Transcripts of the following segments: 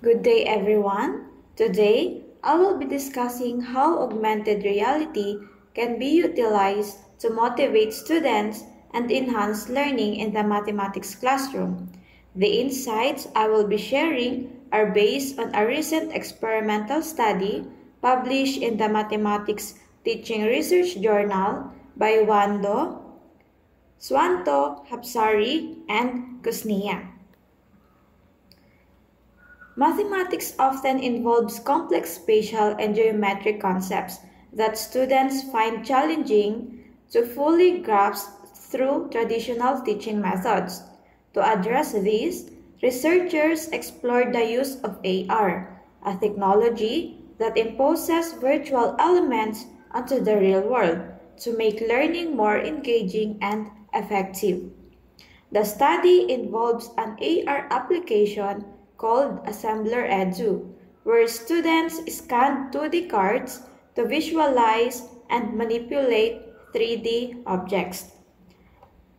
Good day everyone. Today, I will be discussing how augmented reality can be utilized to motivate students and enhance learning in the mathematics classroom. The insights I will be sharing are based on a recent experimental study published in the Mathematics Teaching Research Journal by Wando, Swanto, Hapsari, and Kusnia. Mathematics often involves complex spatial and geometric concepts that students find challenging to fully grasp through traditional teaching methods. To address this, researchers explored the use of AR, a technology that imposes virtual elements onto the real world to make learning more engaging and effective. The study involves an AR application called Assembler Edu, where students scan 2D cards to visualize and manipulate 3D objects.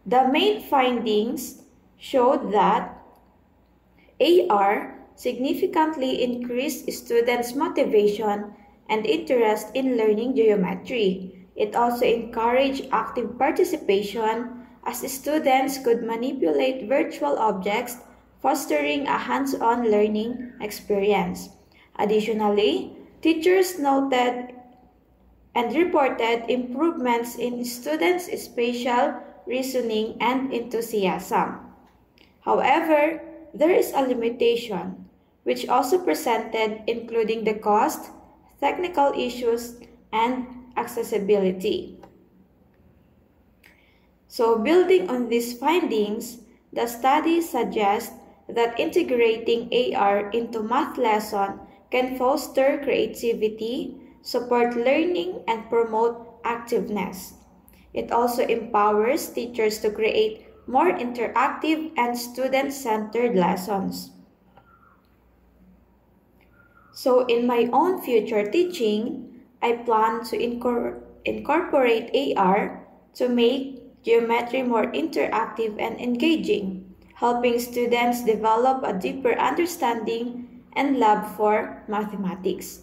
The main findings showed that AR significantly increased students' motivation and interest in learning geometry. It also encouraged active participation as students could manipulate virtual objects, fostering a hands-on learning experience. Additionally, teachers noted and reported improvements in students' spatial reasoning and enthusiasm. However, there is a limitation, which also presented including the cost, technical issues, and accessibility. So building on these findings, the study suggests that integrating AR into math lesson can foster creativity, support learning, and promote activeness. It also empowers teachers to create more interactive and student-centered lessons. So in my own future teaching, I plan to incorporate AR to make geometry more interactive and engaging, helping students develop a deeper understanding and love for mathematics.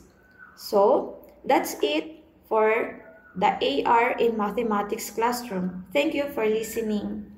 So that's it for the AR in mathematics classroom. Thank you for listening.